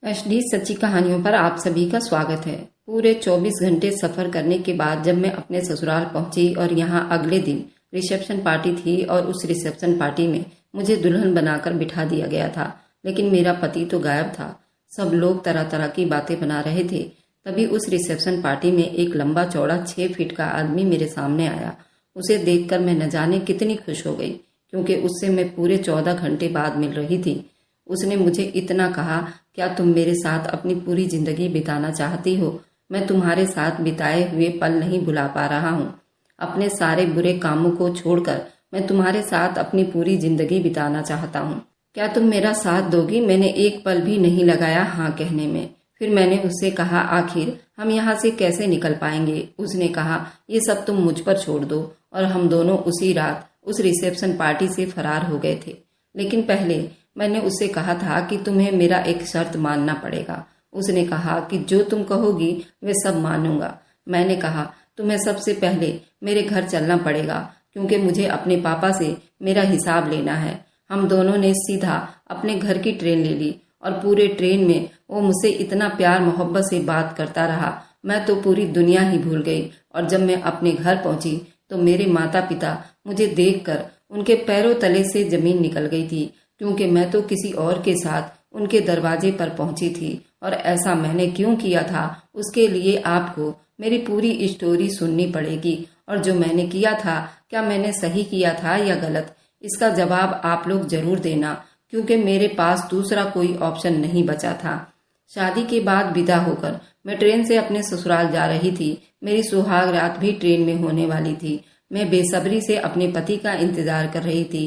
HD सच्ची कहानियों पर आप सभी का स्वागत है। पूरे 24 घंटे सफर करने के बाद जब मैं अपने ससुराल पहुंची और यहां अगले दिन रिसेप्शन पार्टी थी और उस रिसेप्शन पार्टी में मुझे दुल्हन बनाकर बिठा दिया गया था, लेकिन मेरा पति तो गायब था। सब लोग तरह तरह की बातें बना रहे थे। तभी उस रिसेप्शन पार्टी में एक लंबा चौड़ा 6 फीट का आदमी मेरे सामने आया। उसे देखकर मैं न जाने कितनी खुश हो गई, क्योंकि उससे मैं पूरे 14 घंटे बाद मिल रही थी। उसने मुझे इतना कहा, क्या तुम मेरे साथ अपनी पूरी जिंदगी बिताना चाहती हो? मैं तुम्हारे साथ बिताए हुए पल नहीं भुला पा रहा हूँ। अपने सारे बुरे कामों को छोड़कर मैं तुम्हारे साथ अपनी पूरी जिंदगी बिताना चाहता हूँ। क्या तुम मेरा साथ दोगी? मैंने एक पल भी नहीं लगाया हाँ कहने में। फिर मैंने उससे कहा, आखिर हम यहाँ से कैसे निकल पाएंगे? उसने कहा, ये सब तुम मुझ पर छोड़ दो। और हम दोनों उसी रात उस रिसेप्शन पार्टी से फरार हो गए थे। लेकिन पहले मैंने उससे कहा था कि तुम्हें मेरा एक शर्त मानना पड़ेगा। उसने कहा कि जो तुम कहोगी वे सब मानूंगा। मैंने कहा, तुम्हें सबसे पहले मेरे घर चलना पड़ेगा, क्योंकि मुझे अपने पापा से मेरा हिसाब लेना है। हम दोनों ने सीधा अपने घर की ट्रेन ले ली और पूरे ट्रेन में वो मुझसे इतना प्यार मोहब्बत से बात करता रहा, मैं तो पूरी दुनिया ही भूल गई। और जब मैं अपने घर पहुंची तो मेरे माता पिता मुझे देखकर उनके पैरों तले से जमीन निकल गई थी, क्योंकि मैं तो किसी और के साथ उनके दरवाजे पर पहुंची थी। और ऐसा मैंने क्यों किया था, उसके लिए आपको मेरी पूरी स्टोरी सुननी पड़ेगी। और जो मैंने किया था, क्या मैंने सही किया था या गलत, इसका जवाब आप लोग जरूर देना, क्योंकि मेरे पास दूसरा कोई ऑप्शन नहीं बचा था। शादी के बाद विदा होकर मैं ट्रेन से अपने ससुराल जा रही थी। मेरी सुहाग रात भी ट्रेन में होने वाली थी। मैं बेसब्री से अपने पति का इंतजार कर रही थी।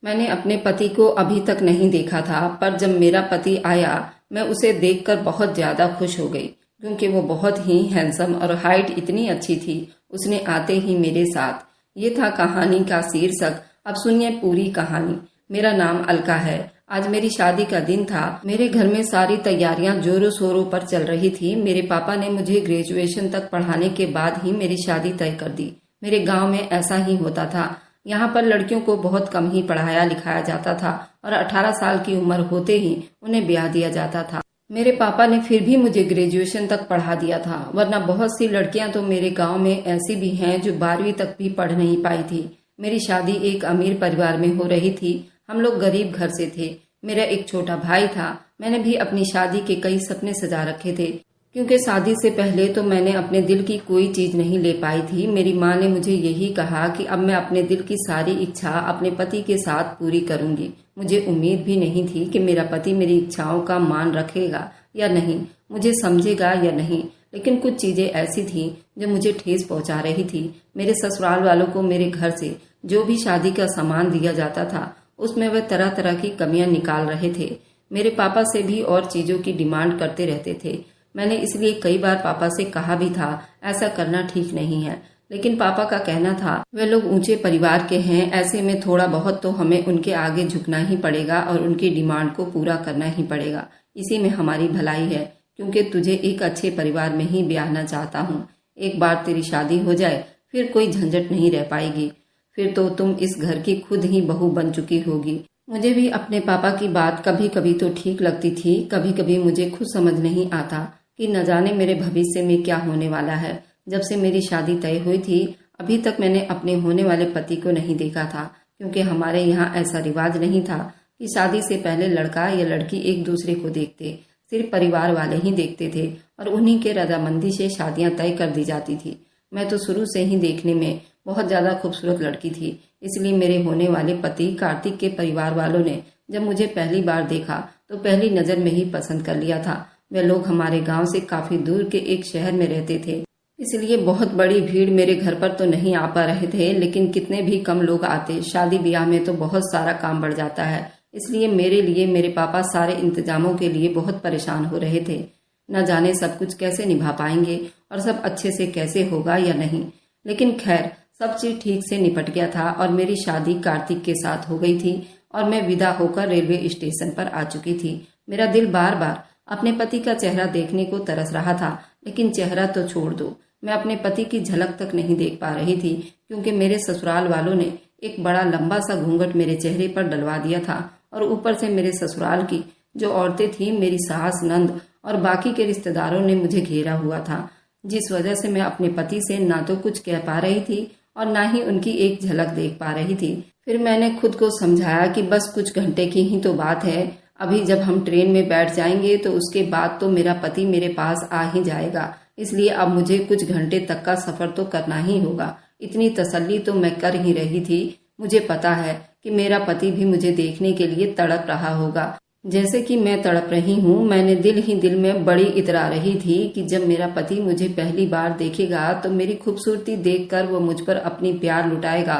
मैंने अपने पति को अभी तक नहीं देखा था, पर जब मेरा पति आया मैं उसे देखकर बहुत ज्यादा खुश हो गई, क्योंकि वो बहुत ही हैंडसम और हाइट इतनी अच्छी थी। उसने आते ही मेरे साथ, ये था कहानी का शीर्षक। अब सुनिए पूरी कहानी। मेरा नाम अलका है। आज मेरी शादी का दिन था। मेरे घर में सारी तैयारियां जोरों शोरों पर चल रही थी। मेरे पापा ने मुझे ग्रेजुएशन तक पढ़ाने के बाद ही मेरी शादी तय कर दी। मेरे गाँव में ऐसा ही होता था। यहाँ पर लड़कियों को बहुत कम ही पढ़ाया लिखाया जाता था और 18 साल की उम्र होते ही उन्हें ब्याह दिया जाता था। मेरे पापा ने फिर भी मुझे ग्रेजुएशन तक पढ़ा दिया था, वरना बहुत सी लड़कियां तो मेरे गांव में ऐसी भी हैं जो 12वीं तक भी पढ़ नहीं पाई थी। मेरी शादी एक अमीर परिवार में हो रही थी। हम लोग गरीब घर से थे। मेरा एक छोटा भाई था। मैंने भी अपनी शादी के कई सपने सजा रखे थे, क्योंकि शादी से पहले तो मैंने अपने दिल की कोई चीज नहीं ले पाई थी। मेरी माँ ने मुझे यही कहा कि अब मैं अपने दिल की सारी इच्छा अपने पति के साथ पूरी करूंगी। मुझे उम्मीद भी नहीं थी कि मेरा पति मेरी इच्छाओं का मान रखेगा या नहीं, मुझे समझेगा या नहीं। लेकिन कुछ चीजें ऐसी थी जो मुझे ठेस पहुंचा रही थी। मेरे ससुराल वालों को मेरे घर से जो भी शादी का सामान दिया जाता था, उसमें वे तरह तरह की कमियां निकाल रहे थे। मेरे पापा से भी और चीजों की डिमांड करते रहते थे। मैंने इसलिए कई बार पापा से कहा भी था, ऐसा करना ठीक नहीं है। लेकिन पापा का कहना था, वे लोग ऊंचे परिवार के हैं, ऐसे में थोड़ा बहुत तो हमें उनके आगे झुकना ही पड़ेगा और उनकी डिमांड को पूरा करना ही पड़ेगा। इसी में हमारी भलाई है, क्योंकि तुझे एक अच्छे परिवार में ही ब्याहना चाहता हूँ। एक बार तेरी शादी हो जाए फिर कोई झंझट नहीं रह पाएगी। फिर तो तुम इस घर की खुद ही बहू बन चुकी होगी। मुझे भी अपने पापा की बात कभी कभी तो ठीक लगती थी, कभी कभी मुझे खुद समझ नहीं आता कि न जाने मेरे भविष्य में क्या होने वाला है। जब से मेरी शादी तय हुई थी, अभी तक मैंने अपने होने वाले पति को नहीं देखा था, क्योंकि हमारे यहाँ ऐसा रिवाज नहीं था कि शादी से पहले लड़का या लड़की एक दूसरे को देखते। सिर्फ परिवार वाले ही देखते थे और उन्हीं के रजामंदी से शादियां तय कर दी जाती थी। मैं तो शुरू से ही देखने में बहुत ज्यादा खूबसूरत लड़की थी, इसलिए मेरे होने वाले पति कार्तिक के परिवार वालों ने जब मुझे पहली बार देखा तो पहली नजर में ही पसंद कर लिया था। वे लोग हमारे गांव से काफी दूर के एक शहर में रहते थे, इसलिए बहुत बड़ी भीड़ मेरे घर पर तो नहीं आ पा रहे थे। लेकिन कितने भी कम लोग आते, शादी ब्याह में तो बहुत सारा काम बढ़ जाता है। इसलिए मेरे लिए मेरे पापा सारे इंतजामों के लिए बहुत परेशान हो रहे थे। न जाने सब कुछ कैसे निभा पाएंगे और सब अच्छे से कैसे होगा या नहीं। लेकिन खैर, सब चीज ठीक से निपट गया था और मेरी शादी कार्तिक के साथ हो गई थी और मैं विदा होकर रेलवे स्टेशन पर आ चुकी थी। मेरा दिल बार बार अपने पति का चेहरा देखने को तरस रहा था, लेकिन चेहरा तो छोड़ दो, मैं अपने पति की झलक तक नहीं देख पा रही थी, क्योंकि मेरे ससुराल वालों ने एक बड़ा लंबा सा घूंघट मेरे चेहरे पर डलवा दिया था और ऊपर से मेरे ससुराल की जो औरतें थीं, मेरी सास, नंद और बाकी के रिश्तेदारों ने मुझे घेरा हुआ था, जिस वजह से मैं अपने पति से ना तो कुछ कह पा रही थी और ना ही उनकी एक झलक देख पा रही थी। फिर मैंने खुद को समझाया कि बस कुछ घंटे की ही तो बात है, अभी जब हम ट्रेन में बैठ जाएंगे तो उसके बाद तो मेरा पति मेरे पास आ ही जाएगा, इसलिए अब मुझे कुछ घंटे तक का सफर तो करना ही होगा। इतनी तसल्ली तो मैं कर ही रही थी। मुझे पता है कि मेरा पति भी मुझे देखने के लिए तड़प रहा होगा, जैसे कि मैं तड़प रही हूँ। मैंने दिल ही दिल में बड़ी इतरा रही थी कि जब मेरा पति मुझे पहली बार देखेगा तो मेरी खूबसूरती देखकर वो मुझ पर अपनी प्यार लुटाएगा,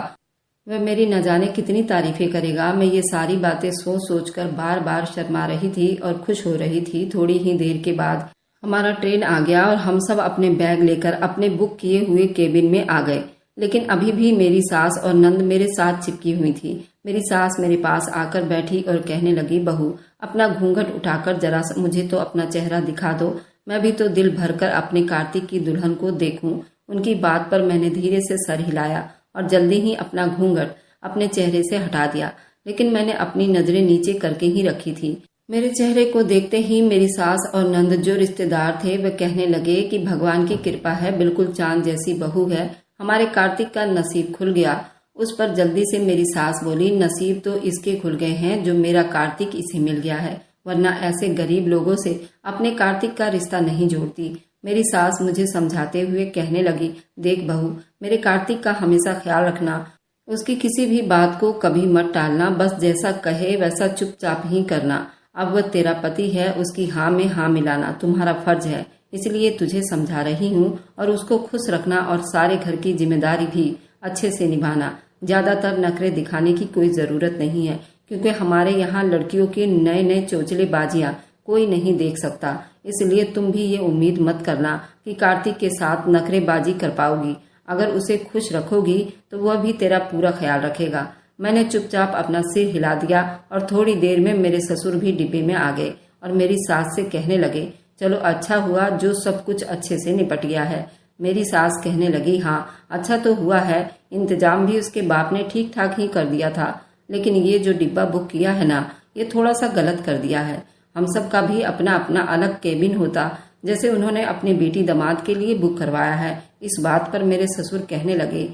वह मेरी न जाने कितनी तारीफें करेगा। मैं ये सारी बातें सोच सोच कर बार बार शर्मा रही थी और खुश हो रही थी। थोड़ी ही देर के बाद हमारा ट्रेन आ गया और हम सब अपने बैग लेकर अपने बुक किए हुए केबिन में आ गए, लेकिन अभी भी मेरी सास और नंद मेरे साथ चिपकी हुई थी। मेरी सास मेरे पास आकर बैठी और कहने लगी, बहू अपना घूंघट उठाकर जरा मुझे तो अपना चेहरा दिखा दो, मैं भी तो दिल भरकर अपने कार्तिक की दुल्हन को देखूं। उनकी बात पर मैंने धीरे से सर हिलाया और जल्दी ही अपना घूंघट अपने चेहरे से हटा दिया, लेकिन मैंने अपनी नजरें नीचे करके ही रखी थी। मेरे चेहरे को देखते ही मेरी सास और नंद जो रिश्तेदार थे वह कहने लगे कि भगवान की कृपा है, बिल्कुल चांद जैसी बहू है, हमारे कार्तिक का नसीब खुल गया। उस पर जल्दी से मेरी सास बोली, नसीब तो इसके खुल गए हैं जो मेरा कार्तिक इसे मिल गया है, वरना ऐसे गरीब लोगों से अपने कार्तिक का रिश्ता नहीं जोड़ती। मेरी सास मुझे समझाते हुए कहने लगी, देख बहू, मेरे कार्तिक का हमेशा ख्याल रखना, उसकी किसी भी बात को कभी मत टालना, बस जैसा कहे वैसा चुपचाप ही करना। अब वह तेरा पति है, उसकी हाँ में हाँ मिलाना तुम्हारा फर्ज है, इसलिए तुझे समझा रही हूँ। और उसको खुश रखना और सारे घर की जिम्मेदारी भी अच्छे से निभाना। ज्यादातर नखरे दिखाने की कोई जरूरत नहीं है, क्योंकि हमारे यहाँ लड़कियों के नए नए चोचले बाजियां कोई नहीं देख सकता, इसलिए तुम भी ये उम्मीद मत करना कि कार्तिक के साथ नखरेबाजी कर पाओगी। अगर उसे खुश रखोगी तो वह भी तेरा पूरा ख्याल रखेगा। मैंने चुपचाप अपना सिर हिला दिया और थोड़ी देर में मेरे ससुर भी डिब्बे में आ गए और मेरी सास से कहने लगे, चलो अच्छा हुआ जो सब कुछ अच्छे से निपट गया है। मेरी सास कहने लगी, हाँ अच्छा तो हुआ है, इंतजाम भी उसके बाप ने ठीक ठाक ही कर दिया था, लेकिन ये जो डिब्बा बुक किया है ना, ये थोड़ा सा गलत कर दिया है। हम सब का भी अपना अपना अलग केबिन होता, जैसे उन्होंने अपनी बेटी दामाद के लिए बुक करवाया है। इस बात पर मेरे ससुर कहने लगे,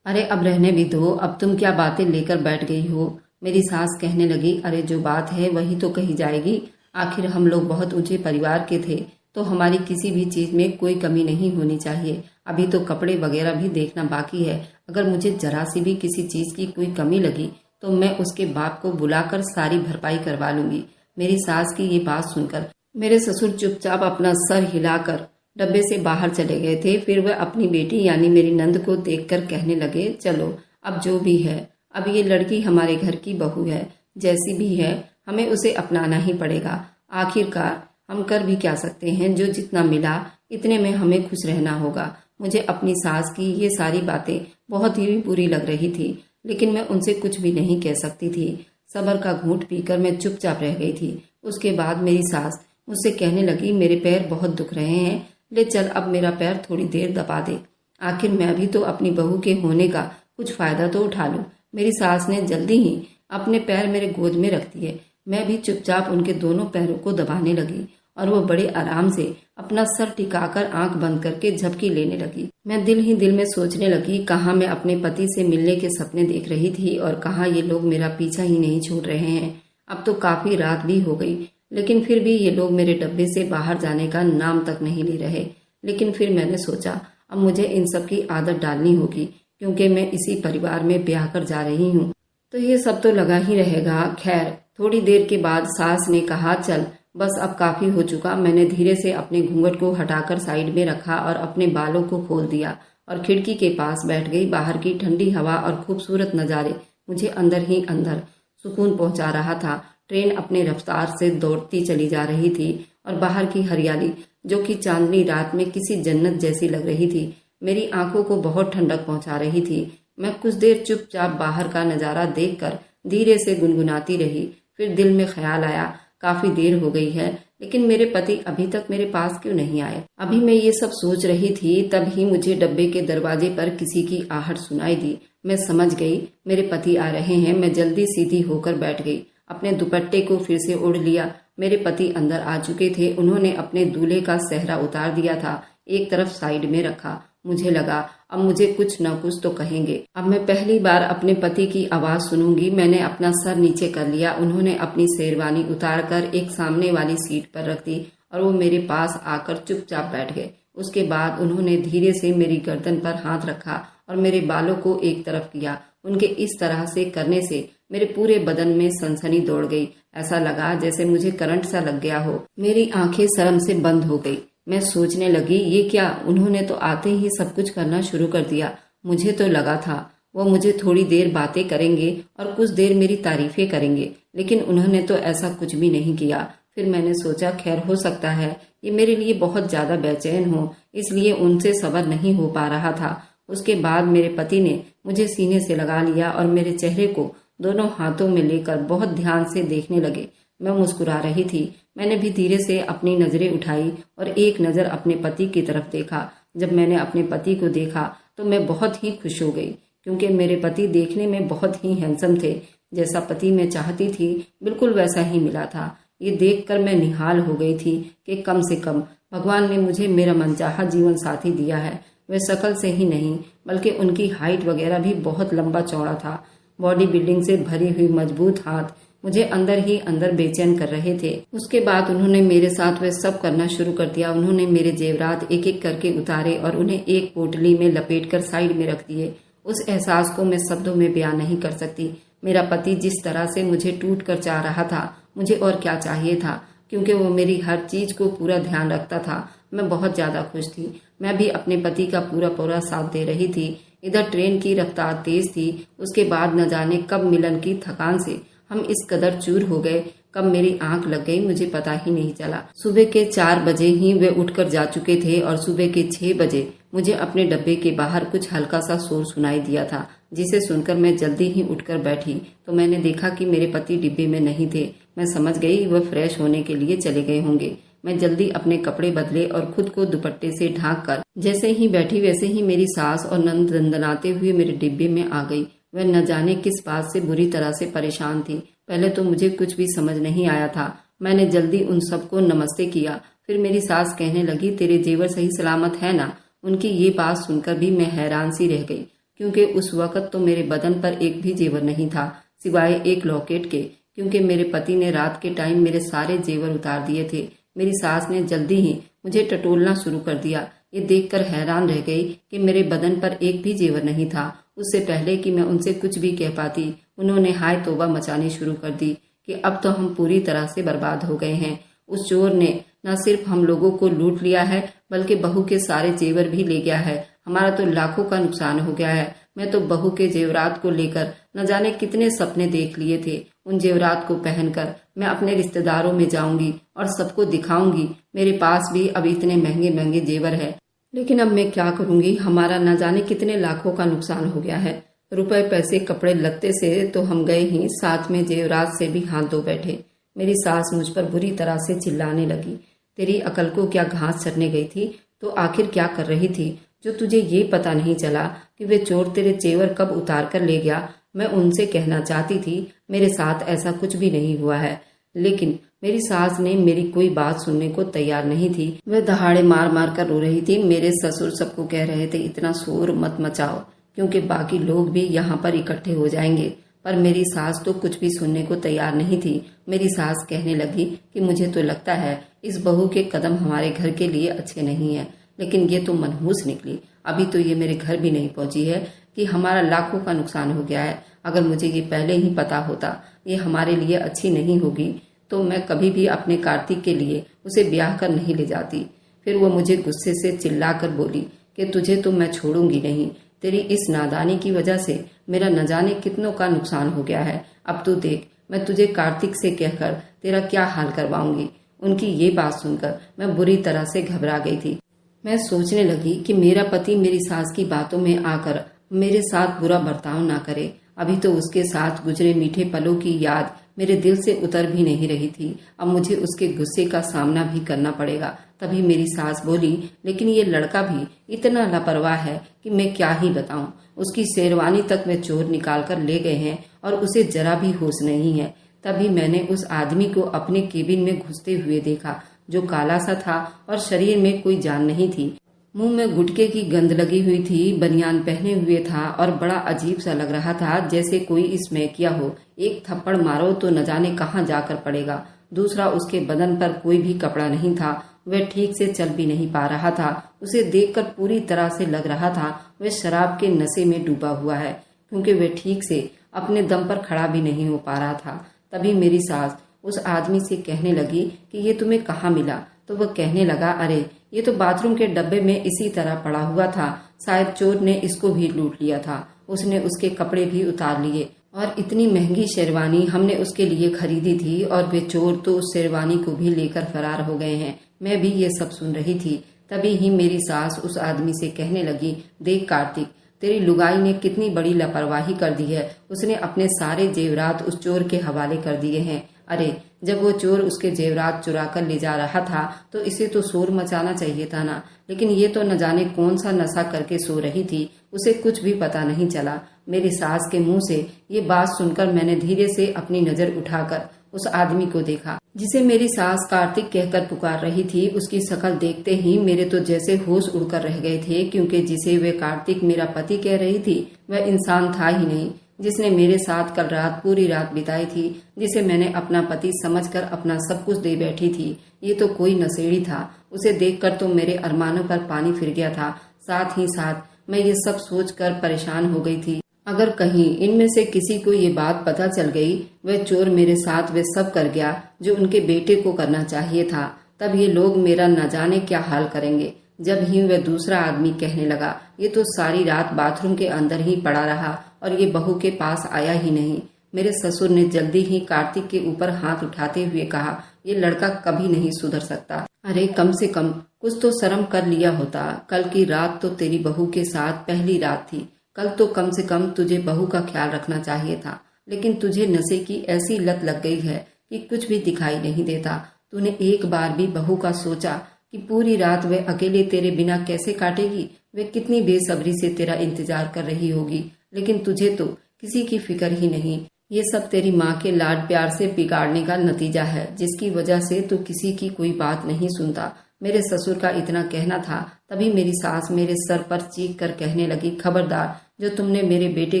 अरे अब रहने भी दो, अब तुम क्या बातें लेकर बैठ गई हो। मेरी सास कहने लगी, अरे जो बात है वही तो कही जाएगी, आखिर हम लोग बहुत ऊंचे परिवार के थे तो हमारी किसी भी चीज में कोई कमी नहीं होनी चाहिए। अभी तो कपड़े वगैरह भी देखना बाकी है, अगर मुझे जरा सी भी किसी चीज की कोई कमी लगी तो मैं उसके बाप को बुलाकर सारी भरपाई करवा लूंगी। मेरी सास की ये बात सुनकर मेरे ससुर चुपचाप अपना सर हिलाकर डब्बे से बाहर चले गए थे। फिर वह अपनी बेटी यानी मेरी नंद को देखकर कहने लगे, चलो अब जो भी है, अब ये लड़की हमारे घर की बहू है, जैसी भी है हमें उसे अपनाना ही पड़ेगा। आखिरकार हम कर भी क्या सकते हैं, जो जितना मिला इतने में हमें खुश रहना होगा। मुझे अपनी सास की ये सारी बातें बहुत ही बुरी लग रही थी, लेकिन मैं उनसे कुछ भी नहीं कह सकती थी। सब्र का घूंट पीकर मैं चुपचाप रह गई थी। उसके बाद मेरी सास मुझसे कहने लगी, मेरे पैर बहुत दुख रहे हैं, ले चल अब मेरा पैर थोड़ी देर दबा दे, आखिर मैं भी तो अपनी बहू के होने का कुछ फायदा तो उठा लूं। मेरी सास ने जल्दी ही अपने पैर मेरे गोद में रख दिए। मैं भी चुपचाप उनके दोनों पैरों को दबाने लगी और वो बड़े आराम से अपना सर टिकाकर आंख बंद करके झपकी लेने लगी। मैं दिल ही दिल में सोचने लगी, कहाँ मैं अपने पति से मिलने के सपने देख रही थी और कहाँ ये लोग मेरा पीछा ही नहीं छोड़ रहे हैं। अब तो काफी रात भी हो गई, लेकिन फिर भी ये लोग मेरे डब्बे से बाहर जाने का नाम तक नहीं ले रहे। लेकिन फिर मैंने सोचा अब मुझे इन सब की आदत डालनी होगी, क्योंकि मैं इसी परिवार में ब्याह कर जा रही हूँ, तो ये सब तो लगा ही रहेगा। खैर थोड़ी देर के बाद सास ने कहा, चल बस अब काफी हो चुका। मैंने धीरे से अपने घूंघट को हटाकर साइड में रखा और अपने बालों को खोल दिया और खिड़की के पास बैठ गई। बाहर की ठंडी हवा और खूबसूरत नज़ारे मुझे अंदर ही अंदर सुकून पहुंचा रहा था। ट्रेन अपने रफ्तार से दौड़ती चली जा रही थी और बाहर की हरियाली जो कि चांदनी रात में किसी जन्नत जैसी लग रही थी, मेरी आंखों को बहुत ठंडक पहुंचा रही थी। मैं कुछ देर चुपचाप बाहर का नज़ारा देखकर धीरे से गुनगुनाती रही। फिर दिल में ख्याल आया, काफी देर हो गई है, लेकिन मेरे पति अभी तक मेरे पास क्यों नहीं आए। अभी मैं ये सब सोच रही थी, तब ही मुझे डब्बे के दरवाजे पर किसी की आहट सुनाई दी। मैं समझ गई मेरे पति आ रहे हैं। मैं जल्दी सीधी होकर बैठ गई, अपने दुपट्टे को फिर से ओढ़ लिया मेरे पति अंदर आ चुके थे। उन्होंने अपने दूल्हे का सेहरा उतार दिया था, एक तरफ साइड में रखा। मुझे लगा अब मुझे कुछ न कुछ तो कहेंगे। अब मैं पहली बार अपने पति की आवाज सुनूंगी। मैंने अपना सर नीचे कर लिया। उन्होंने अपनी शेरवानी उतारकर एक सामने वाली सीट पर रख दी और वो मेरे पास आकर चुपचाप बैठ गए। उसके बाद उन्होंने धीरे से मेरी गर्दन पर हाथ रखा और मेरे बालों को एक तरफ किया। उनके इस तरह से करने से मेरे पूरे बदन में सनसनी दौड़ गई। ऐसा लगा जैसे मुझे करंट सा लग गया हो। मेरी आंखें शर्म से बंद हो गई। मैं सोचने लगी, ये क्या, उन्होंने तो आते ही सब कुछ करना शुरू कर दिया। मुझे तो लगा था वो मुझे थोड़ी देर बातें करेंगे और कुछ देर मेरी तारीफें करेंगे, लेकिन उन्होंने तो ऐसा कुछ भी नहीं किया। फिर मैंने सोचा खैर हो सकता है ये मेरे लिए बहुत ज्यादा बेचैन हो, इसलिए उनसे सब्र नहीं हो पा रहा था। उसके बाद मेरे पति ने मुझे सीने से लगा लिया और मेरे चेहरे को दोनों हाथों में लेकर बहुत ध्यान से देखने लगे। मैं मुस्कुरा रही थी। मैंने भी धीरे से अपनी नजरें उठाई और एक नजर अपने पति की तरफ देखा। जब मैंने अपने पति को देखा तो मैं बहुत ही खुश हो गई, क्योंकि मेरे पति देखने में बहुत ही हैंडसम थे। जैसा पति मैं चाहती थी बिल्कुल वैसा ही मिला था। ये देखकर मैं निहाल हो गई थी कि कम से कम भगवान ने मुझे मेरा मनचाहा जीवन साथी दिया है। वे शक्ल से ही नहीं बल्कि उनकी हाइट वगैरह भी बहुत लंबा चौड़ा था। बॉडी बिल्डिंग से भरी हुई मजबूत हाथ मुझे अंदर ही अंदर बेचैन कर रहे थे। उसके बाद उन्होंने मेरे साथ वह सब करना शुरू कर दिया। उन्होंने मेरे जेवरात एक एक करके उतारे और उन्हें एक पोटली में लपेटकर साइड में रख दिए। उस एहसास को मैं शब्दों में बयान नहीं कर सकती। मेरा पति जिस तरह से मुझे टूट कर चाह रहा था, मुझे और क्या चाहिए था, क्योंकि वो मेरी हर चीज को पूरा ध्यान रखता था। मैं बहुत ज्यादा खुश थी। मैं भी अपने पति का पूरा पूरा साथ दे रही थी। इधर ट्रेन की रफ्तार तेज थी। उसके बाद न जाने कब मिलन की थकान से हम इस कदर चूर हो गए, कब मेरी आंख लग गई मुझे पता ही नहीं चला। सुबह के 4 बजे ही वे उठकर जा चुके थे और सुबह के 6 बजे मुझे अपने डब्बे के बाहर कुछ हल्का सा शोर सुनाई दिया था, जिसे सुनकर मैं जल्दी ही उठकर बैठी तो मैंने देखा कि मेरे पति डिब्बे में नहीं थे। मैं समझ गई वह फ्रेश होने के लिए चले गए होंगे। मैं जल्दी अपने कपड़े बदले और खुद को दुपट्टे से ढांक कर जैसे ही बैठी वैसे ही मेरी सास और नंद दंदनाते हुए मेरे डिब्बे में आ गई। वह न जाने किस बात से बुरी तरह से परेशान थी। पहले तो मुझे कुछ भी समझ नहीं आया था। मैंने जल्दी उन सबको नमस्ते किया। फिर मेरी सास कहने लगी, तेरे जेवर सही सलामत है ना? उनकी ये बात सुनकर भी मैं हैरान सी रह गई, क्योंकि उस वक्त तो मेरे बदन पर एक भी जेवर नहीं था सिवाय एक लॉकेट के, क्योंकि मेरे पति ने रात के टाइम मेरे सारे जेवर उतार दिए थे। मेरी सास ने जल्दी ही मुझे टटोलना शुरू कर दिया। ये देखकर हैरान रह गई कि मेरे बदन पर एक भी जेवर नहीं था। उससे पहले कि मैं उनसे कुछ भी कह पाती, उन्होंने हाय तौबा मचानी शुरू कर दी कि अब तो हम पूरी तरह से बर्बाद हो गए हैं। उस चोर ने न सिर्फ हम लोगों को लूट लिया है बल्कि बहू के सारे जेवर भी ले गया है। हमारा तो लाखों का नुकसान हो गया है। मैं तो बहू के जेवरात को लेकर न जाने कितने सपने देख लिए थे। उन जेवरात को पहनकर मैं अपने रिश्तेदारों में जाऊंगी और सबको दिखाऊंगी मेरे पास भी अब इतने महंगे महंगे जेवर है। लेकिन अब मैं क्या करूंगी, हमारा न जाने कितने लाखों का नुकसान हो गया है। रुपए पैसे कपड़े लत्ते से तो हम गए ही, साथ में जेवरात से भी हाथ धो बैठे। मेरी सास मुझ पर बुरी तरह से चिल्लाने लगी, तेरी अकल को क्या घास चरने गई थी? तो आखिर क्या कर रही थी जो तुझे ये पता नहीं चला कि वे चोर तेरे जेवर कब उतार कर ले गया? मैं उनसे कहना चाहती थी मेरे साथ ऐसा कुछ भी नहीं हुआ है, लेकिन मेरी सास ने मेरी कोई बात सुनने को तैयार नहीं थी। वह दहाड़े मार मार कर रो रही थी। मेरे ससुर सबको कह रहे थे इतना शोर मत मचाओ, क्योंकि बाकी लोग भी यहाँ पर इकट्ठे हो जाएंगे। पर मेरी सास तो कुछ भी सुनने को तैयार नहीं थी। मेरी सास कहने लगी कि मुझे तो लगता है इस बहू के कदम हमारे घर के लिए अच्छे नहीं है, लेकिन ये तो मनहूस निकली। अभी तो ये मेरे घर भी नहीं पहुंची है कि हमारा लाखों का नुकसान हो गया है। अगर मुझे ये पहले ही पता होता ये हमारे लिए अच्छी नहीं होगी तो मैं कभी भी अपने कार्तिक के लिए उसे ब्याह कर नहीं ले जाती। फिर वो मुझे गुस्से से चिल्लाकर बोली कि तुझे तो मैं छोड़ूंगी नहीं। तेरी इस नादानी की वजह से मेरा न जाने कितनों का नुकसान हो गया है। अब तू देख, मैं तुझे कार्तिक से कहकर तेरा क्या हाल करवाऊंगी। उनकी ये बात सुनकर मैं बुरी तरह से घबरा गई थी। मैं सोचने लगी कि मेरा पति मेरी सास की बातों में आकर मेरे साथ बुरा बर्ताव ना करे। अभी तो उसके साथ गुजरे मीठे पलों की याद मेरे दिल से उतर भी नहीं रही थी। अब मुझे उसके गुस्से का सामना भी करना पड़ेगा। तभी मेरी सास बोली, लेकिन ये लड़का भी इतना लापरवाह है कि मैं क्या ही बताऊं। उसकी शेरवानी तक वे चोर निकाल कर ले गए हैं और उसे जरा भी होश नहीं है। तभी मैंने उस आदमी को अपने केबिन में घुसते हुए देखा, जो काला सा था और शरीर में कोई जान नहीं थी। मुंह में गुटखे की गंध लगी हुई थी, बनियान पहने हुए था और बड़ा अजीब सा लग रहा था, जैसे कोई इसमें किया हो। एक थप्पड़ मारो तो न जाने कहाँ जाकर पड़ेगा। दूसरा, उसके बदन पर कोई भी कपड़ा नहीं था, वह ठीक से चल भी नहीं पा रहा था। उसे देखकर पूरी तरह से लग रहा था वह शराब के नशे में डूबा हुआ है, क्योंकि वह ठीक से अपने दम पर खड़ा भी नहीं हो पा रहा था। तभी मेरी सास उस आदमी से कहने लगी कि ये तुम्हें कहाँ मिला? तो वह कहने लगा, अरे ये तो बाथरूम के डब्बे में इसी तरह पड़ा हुआ था, शायद चोर ने इसको भी लूट लिया था। उसने उसके कपड़े भी उतार लिए और इतनी महंगी शेरवानी हमने उसके लिए खरीदी थी, और वे चोर तो उस शेरवानी को भी लेकर फरार हो गए हैं। मैं भी ये सब सुन रही थी। तभी ही मेरी सास उस आदमी से कहने लगी, देख कार्तिक, तेरी लुगाई ने कितनी बड़ी लापरवाही कर दी है। उसने अपने सारे जेवरात उस चोर के हवाले कर दिए हैं। अरे जब वो चोर उसके जेवरात चुरा कर ले जा रहा था तो इसे तो शोर मचाना चाहिए था ना, लेकिन ये तो न जाने कौन सा नशा करके सो रही थी, उसे कुछ भी पता नहीं चला। मेरी सास के मुंह से ये बात सुनकर मैंने धीरे से अपनी नजर उठाकर उस आदमी को देखा, जिसे मेरी सास कार्तिक कहकर पुकार रही थी। उसकी शक्ल देखते ही मेरे तो जैसे होश उड़कर रह गए थे, क्योंकि जिसे वे कार्तिक मेरा पति कह रही थी वह इंसान था ही नहीं, जिसने मेरे साथ कल रात पूरी रात बिताई थी, जिसे मैंने अपना पति समझकर अपना सब कुछ दे बैठी थी। ये तो कोई नशेड़ी था। उसे देखकर तो मेरे अरमानों पर पानी फिर गया था। साथ ही साथ मैं ये सब सोचकर परेशान हो गई थी, अगर कहीं इनमें से किसी को ये बात पता चल गई, वह चोर मेरे साथ वे सब कर गया जो उनके बेटे को करना चाहिए था, तब ये लोग मेरा न जाने क्या हाल करेंगे। जब ही वह दूसरा आदमी कहने लगा, ये तो सारी रात बाथरूम के अंदर ही पड़ा रहा और ये बहू के पास आया ही नहीं। मेरे ससुर ने जल्दी ही कार्तिक के ऊपर हाथ उठाते हुए कहा, ये लड़का कभी नहीं सुधर सकता। अरे कम से कम कुछ तो शर्म कर लिया होता। कल की रात तो तेरी बहू के साथ पहली रात थी। कल तो कम से कम तुझे बहू का ख्याल रखना चाहिए था, लेकिन तुझे नशे की ऐसी लत लग गई है कि कुछ भी दिखाई नहीं देता। तूने एक बार भी बहू का सोचा कि पूरी रात वह अकेले तेरे बिना कैसे काटेगी? वह कितनी बेसब्री से तेरा इंतजार कर रही होगी, लेकिन तुझे तो किसी की फिक्र ही नहीं। ये सब तेरी माँ के लाड प्यार से बिगाड़ने का नतीजा है, जिसकी वजह से तू किसी की कोई बात नहीं सुनता। मेरे ससुर का इतना कहना था, तभी मेरी सास मेरे सर पर चीख कर कहने लगी, खबरदार, जो तुमने मेरे बेटे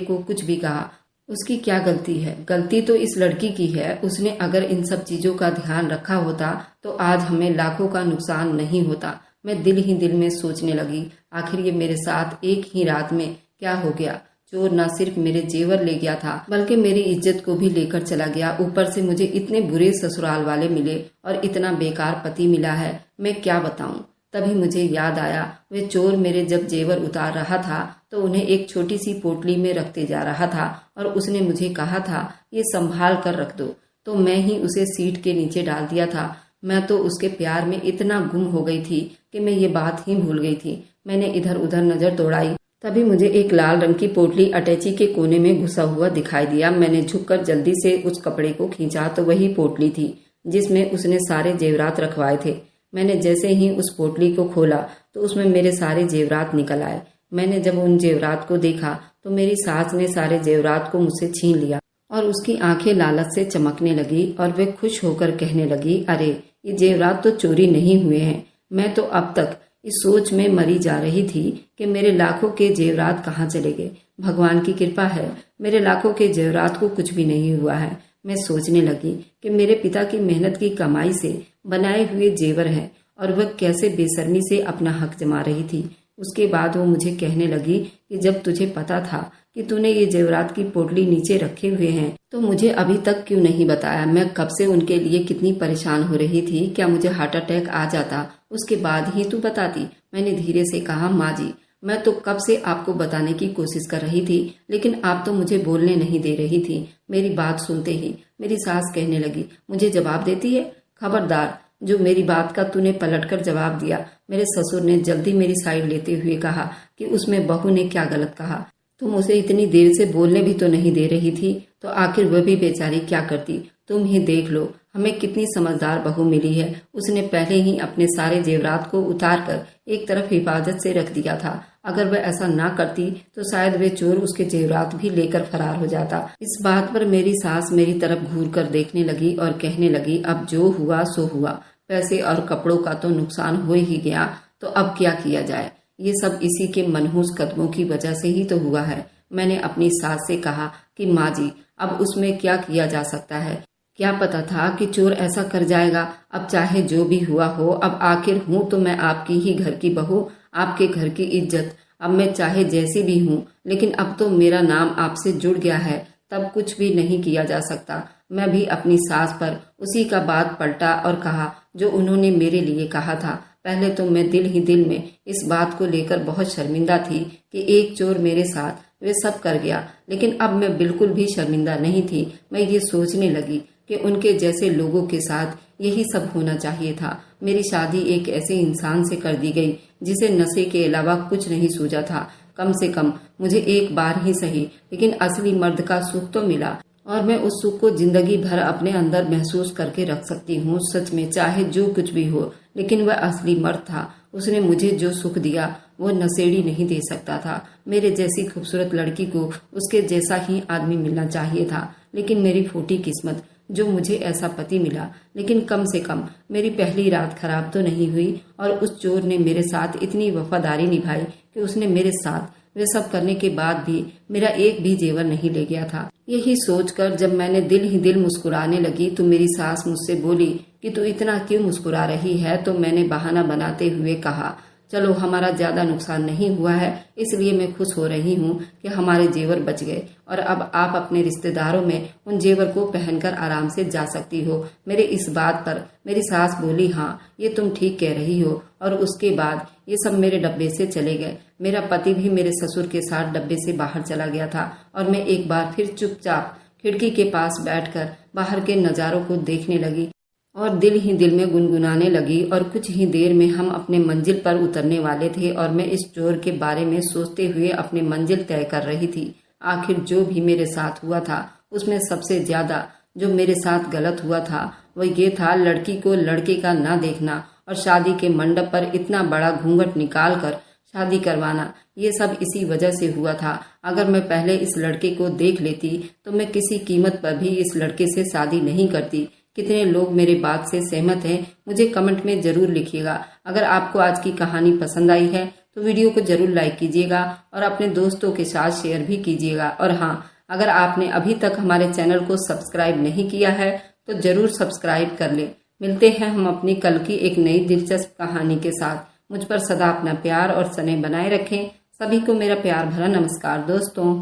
को कुछ भी कहा उसकी क्या गलती है? गलती तो इस लड़की की है। उसने अगर इन सब चीजों का ध्यान रखा होता तो आज हमें लाखों का नुकसान नहीं होता। मैं दिल ही दिल में सोचने लगी, आखिर ये मेरे साथ एक ही रात में क्या हो गया? चोर न सिर्फ मेरे जेवर ले गया था, बल्कि मेरी इज्जत को भी लेकर चला गया। ऊपर से मुझे इतने बुरे ससुराल वाले मिले और इतना बेकार पति मिला है, मैं क्या बताऊं। तभी मुझे याद आया, वे चोर मेरे जब जेवर उतार रहा था तो उन्हें एक छोटी सी पोटली में रखते जा रहा था और उसने मुझे कहा था, ये संभाल कर रख दो, तो मैं ही उसे सीट के नीचे डाल दिया था। मैं तो उसके प्यार में इतना गुम हो गई थी कि मैं ये बात ही भूल गई थी। मैंने इधर उधर नजर दौड़ाई, तभी मुझे एक लाल रंग की पोटली अटैची के कोने में घुसा हुआ दिखाई दिया। मैंने झुककर जल्दी से उस कपड़े को खींचा तो वही पोटली थी जिसमें उसने सारे जेवरात रखवाए थे। मैंने जैसे ही उस पोटली को खोला तो उसमें मेरे सारे जेवरात निकल आए। मैंने जब उन जेवरात को देखा तो मेरी सास ने सारे जेवरात को मुझसे छीन लिया और उसकी आंखें लालच से चमकने लगी और वे खुश होकर कहने लगी, अरे ये जेवरात तो चोरी नहीं हुए हैं। मैं तो अब तक इस सोच में मरी जा रही थी कि मेरे लाखों के जेवरात कहाँ चले गए। भगवान की कृपा है, मेरे लाखों के जेवरात को कुछ भी नहीं हुआ है। मैं सोचने लगी कि मेरे पिता की मेहनत की कमाई से बनाए हुए जेवर हैं और वह कैसे बेशर्मी से अपना हक जमा रही थी। उसके बाद वो मुझे कहने लगी कि जब तुझे पता था कि तूने ये जेवरात की पोटली नीचे रखे हुए हैं तो मुझे अभी तक क्यों नहीं बताया? मैं कब से उनके लिए कितनी परेशान हो रही थी। क्या मुझे हार्ट अटैक आ जाता? उसके बाद ही तू बताती। मैंने धीरे से कहा, माँ जी, मैं तो कब से आपको बताने की कोशिश कर रही थी, लेकिन आप तो मुझे बोलने नहीं दे रही थी। मेरी बात सुनते ही मेरी सास कहने लगी, मुझे जवाब देती है? खबरदार, जो मेरी बात का तूने पलटकर जवाब दिया। मेरे ससुर ने जल्दी मेरी साइड लेते हुए कहा कि उसमें बहू ने क्या गलत कहा? तुम उसे इतनी देर से बोलने भी तो नहीं दे रही थी, तो आखिर वह भी बेचारी क्या करती? तुम ही देख लो, हमें कितनी समझदार बहू मिली है। उसने पहले ही अपने सारे जेवरात को उतार कर एक तरफ हिफाजत से रख दिया था। अगर वह ऐसा ना करती तो शायद वे चोर उसके जेवरात भी लेकर फरार हो जाता। इस बात पर मेरी सास मेरी तरफ घूर कर देखने लगी और कहने लगी, अब जो हुआ सो हुआ, पैसे और कपड़ों का तो नुकसान हो ही गया, तो अब क्या किया जाए। ये सब इसी के मनहूस कदमों की वजह से ही तो हुआ है। मैंने अपनी सास से कहा कि माँ जी, अब उसमें क्या किया जा सकता है। क्या पता था कि चोर ऐसा कर जाएगा। अब चाहे जो भी हुआ हो, अब आखिर हूँ तो मैं आपकी ही घर की बहू, आपके घर की इज्जत। अब मैं चाहे जैसी भी हूँ, लेकिन अब तो मेरा नाम आपसे जुड़ गया है, तब कुछ भी नहीं किया जा सकता। मैं भी अपनी सास पर उसी का बात पलटा और कहा जो उन्होंने मेरे लिए कहा था। पहले तो मैं दिल ही दिल में इस बात को लेकर बहुत शर्मिंदा थी कि एक चोर मेरे साथ वे सब कर गया, लेकिन अब मैं बिल्कुल भी शर्मिंदा नहीं थी। मैं ये सोचने लगी कि उनके जैसे लोगों के साथ यही सब होना चाहिए था। मेरी शादी एक ऐसे इंसान से कर दी गई जिसे नशे के अलावा कुछ नहीं सूझा था। कम से कम मुझे एक बार ही सही, लेकिन असली मर्द का सुख तो मिला और मैं उस सुख को जिंदगी भर अपने अंदर महसूस करके रख सकती हूँ। सच में चाहे जो कुछ भी हो, लेकिन वह असली मर्द था। उसने मुझे जो सुख दिया वो नशेड़ी नहीं दे सकता था। मेरे जैसी खूबसूरत लड़की को उसके जैसा ही आदमी मिलना चाहिए था, लेकिन मेरी फूटी किस्मत जो मुझे ऐसा पति मिला। लेकिन कम से कम मेरी पहली रात खराब तो नहीं हुई और उस चोर ने मेरे साथ इतनी वफादारी निभाई कि उसने मेरे साथ वे सब करने के बाद भी मेरा एक भी जेवर नहीं ले गया था। यही सोचकर जब मैंने दिल ही दिल मुस्कुराने लगी तो मेरी सास मुझसे बोली कि तू इतना क्यों मुस्कुरा रही है। तो मैंने बहाना बनाते हुए कहा, चलो हमारा ज्यादा नुकसान नहीं हुआ है, इसलिए मैं खुश हो रही हूँ कि हमारे जेवर बच गए और अब आप अपने रिश्तेदारों में उन जेवर को पहनकर आराम से जा सकती हो। मेरे इस बात पर मेरी सास बोली, हाँ ये तुम ठीक कह रही हो। और उसके बाद ये सब मेरे डब्बे से चले गए। मेरा पति भी मेरे ससुर के साथ डब्बे से बाहर चला गया था और मैं एक बार फिर चुपचाप खिड़की के पास बैठकर बाहर के नजारों को देखने लगी और दिल ही दिल में गुनगुनाने लगी। और कुछ ही देर में हम अपने मंजिल पर उतरने वाले थे और मैं इस चोर के बारे में सोचते हुए अपनी मंजिल तय कर रही थी। आखिर जो भी मेरे साथ हुआ था उसमें सबसे ज्यादा जो मेरे साथ गलत हुआ था वह ये था लड़की को लड़के का ना देखना और शादी के मंडप पर इतना बड़ा घूंघट निकाल कर शादी करवाना। ये सब इसी वजह से हुआ था। अगर मैं पहले इस लड़के को देख लेती तो मैं किसी कीमत पर भी इस लड़के से शादी नहीं करती। कितने लोग मेरे बात से सहमत हैं मुझे कमेंट में जरूर लिखिएगा। अगर आपको आज की कहानी पसंद आई है तो वीडियो को जरूर लाइक कीजिएगा और अपने दोस्तों के साथ शेयर भी कीजिएगा। और हाँ, अगर आपने अभी तक हमारे चैनल को सब्सक्राइब नहीं किया है तो जरूर सब्सक्राइब कर ले। मिलते हैं हम अपनी कल की एक नई दिलचस्प कहानी के साथ। मुझ पर सदा अपना प्यार और स्नेह बनाए रखें। सभी को मेरा प्यार भरा नमस्कार दोस्तों।